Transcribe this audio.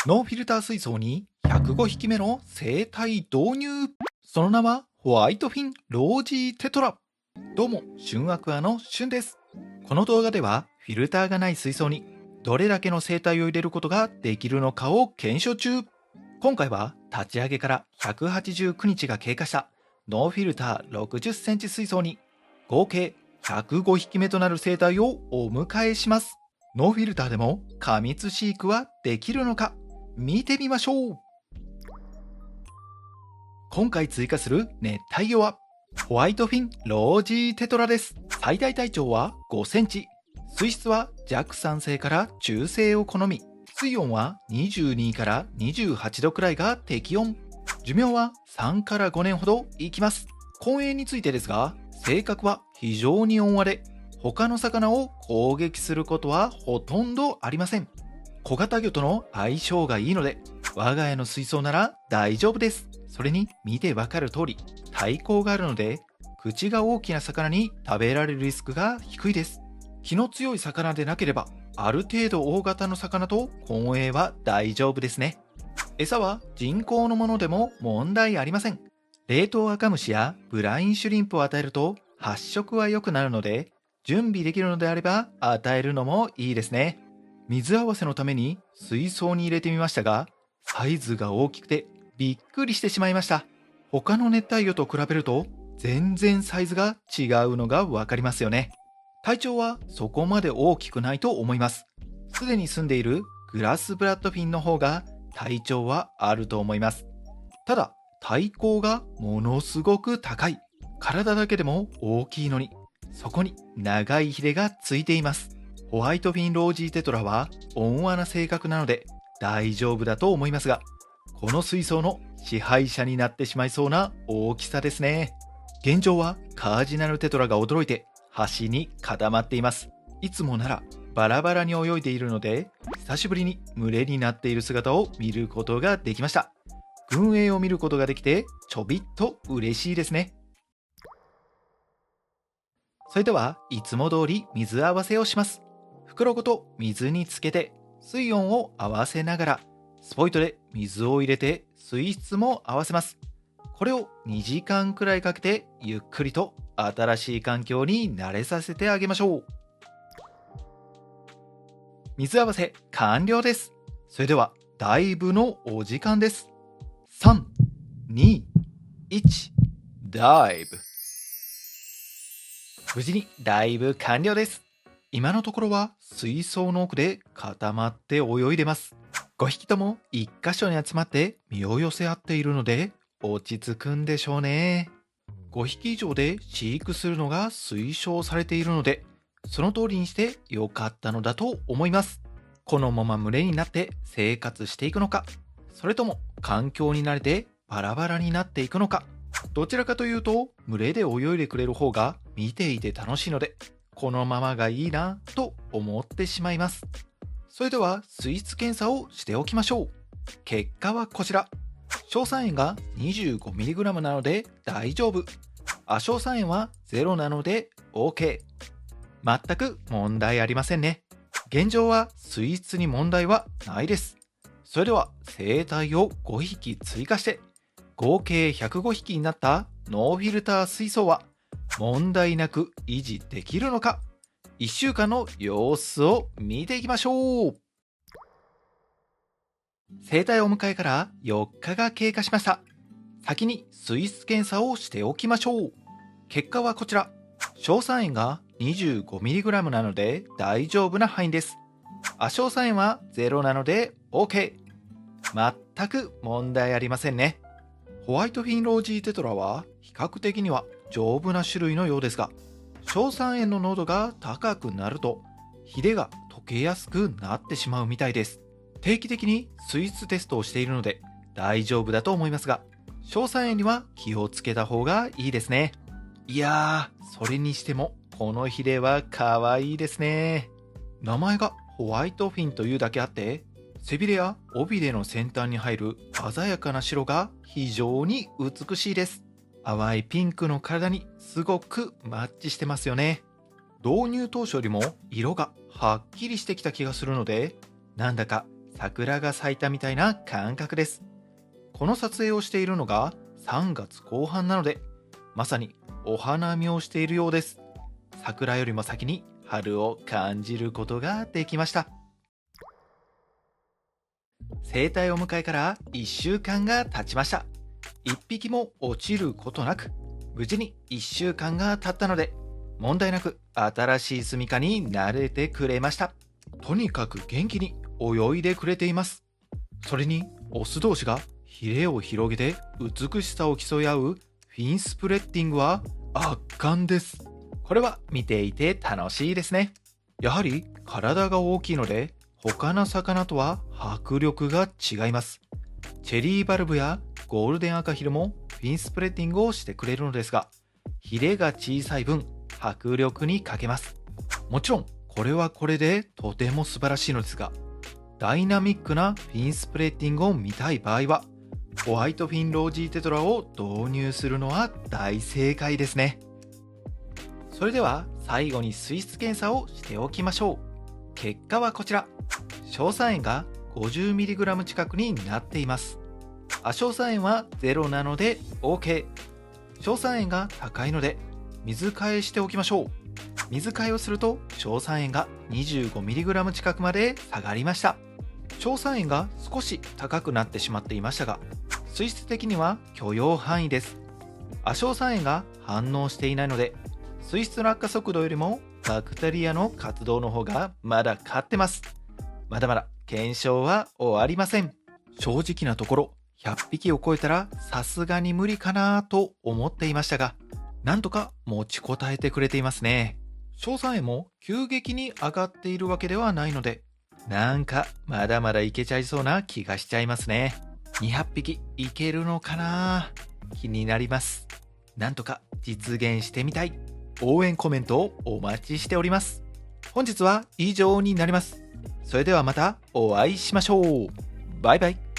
ノーフィルター水槽に105匹目の生態導入。その名はホワイトフィンロージーテトラ。どうも、旬アクアの旬です。この動画ではフィルターがない水槽にどれだけの生態を入れることができるのかを検証中。今回は立ち上げから189日が経過したノーフィルター60センチ水槽に合計105匹目となる生態をお迎えします。ノーフィルターでも過密飼育はできるのか見てみましょう。今回追加する熱帯魚はホワイトフィンロージーテトラです。最大体長は5センチ、水質は弱酸性から中性を好み、水温は22から28度くらいが適温、寿命は3から5年ほどいきます。婚姻についてですが、性格は非常に温和で他の魚を攻撃することはほとんどありません。小型魚との相性がいいので我が家の水槽なら大丈夫です。それに見てわかる通り体高があるので口が大きな魚に食べられるリスクが低いです。気の強い魚でなければある程度大型の魚と混泳は大丈夫ですね。餌は人工のものでも問題ありません。冷凍赤虫やブラインシュリンプを与えると発色は良くなるので準備できるのであれば与えるのもいいですね。水合わせのために水槽に入れてみましたが、サイズが大きくてびっくりしてしまいました。他の熱帯魚と比べると全然サイズが違うのがわかりますよね。体長はそこまで大きくないと思います。すでに住んでいるグラスブラッドフィンの方が体長はあると思います。ただ体高がものすごく高い。体だけでも大きいのにそこに長いヒレがついています。ホワイトフィンロージーテトラは温和な性格なので大丈夫だと思いますが、この水槽の支配者になってしまいそうな大きさですね。現状はカージナルテトラが驚いて端に固まっています。いつもならバラバラに泳いでいるので久しぶりに群れになっている姿を見ることができました。群泳を見ることができてちょびっと嬉しいですね。それではいつも通り水合わせをします。袋ごと水につけて水温を合わせながらスポイトで水を入れて水質も合わせます。これを2時間くらいかけてゆっくりと新しい環境に慣れさせてあげましょう。水合わせ完了です。それではダイブのお時間です。3、2、1、ダイブ。無事にダイブ完了です。今のところは水槽の奥で固まって泳いでます。5匹とも1箇所に集まって身を寄せ合っているので落ち着くんでしょうね。5匹以上で飼育するのが推奨されているのでその通りにしてよかったのだと思います。このまま群れになって生活していくのか、それとも環境に慣れてバラバラになっていくのか、どちらかというと群れで泳いでくれる方が見ていて楽しいのでこのままがいいなと思ってしまいます。それでは水質検査をしておきましょう。結果はこちら。硝酸塩が 25mg なので大丈夫。亜硝酸塩は0なので OK。 全く問題ありませんね。現状は水質に問題はないです。それでは生態を5匹追加して合計105匹になったノーフィルター水槽は問題なく維持できるのか、1週間の様子を見ていきましょう。生態お迎えから4日が経過しました。先に水質検査をしておきましょう。結果はこちら。硝酸塩が 25mg なので大丈夫な範囲です。亜硝酸塩は0なので OK。 全く問題ありませんね。ホワイトフィンロージーテトラは比較的には丈夫な種類のようですが、硝酸塩の濃度が高くなるとヒレが溶けやすくなってしまうみたいです。定期的に水質テストをしているので大丈夫だと思いますが、硝酸塩には気をつけた方がいいですね。いやー、それにしてもこのヒレは可愛いですね。名前がホワイトフィンというだけあって背びれや尾びれの先端に入る鮮やかな白が非常に美しいです。淡いピンクの体にすごくマッチしてますよね。導入当初よりも色がはっきりしてきた気がするので、なんだか桜が咲いたみたいな感覚です。この撮影をしているのが3月後半なので、まさにお花見をしているようです。桜よりも先に春を感じることができました。生態を迎えから1週間が経ちました。1匹も落ちることなく、無事に1週間が経ったので、問題なく新しい住処に慣れてくれました。とにかく元気に泳いでくれています。それにオス同士がヒレを広げて美しさを競い合うフィンスプレッディングは圧巻です。これは見ていて楽しいですね。やはり体が大きいので、他の魚とは迫力が違います。チェリーバルブやゴールデンアカヒルもフィンスプレッディングをしてくれるのですが、ヒレが小さい分迫力に欠けます。もちろんこれはこれでとても素晴らしいのですが、ダイナミックなフィンスプレッディングを見たい場合は、ホワイトフィンロージーテトラを導入するのは大正解ですね。それでは最後に水質検査をしておきましょう。結果はこちら。硝酸塩が 50mg 近くになっています。亜硝酸塩は0なので OK。硝酸塩が高いので水替えしておきましょう。水替えをすると硝酸塩が 25mg 近くまで下がりました。硝酸塩が少し高くなってしまっていましたが、水質的には許容範囲です。亜硝酸塩が反応していないので、水質落下速度よりもバクテリアの活動の方がまだ勝ってます。まだまだ検証は終わりません。正直なところ100匹を超えたらさすがに無理かなと思っていましたが、なんとか持ちこたえてくれていますね。硝酸塩も急激に上がっているわけではないので、なんかまだまだいけちゃいそうな気がしちゃいますね。200匹いけるのかな、気になります。なんとか実現してみたい。応援コメントをお待ちしております。本日は以上になります。それではまたお会いしましょう。バイバイ。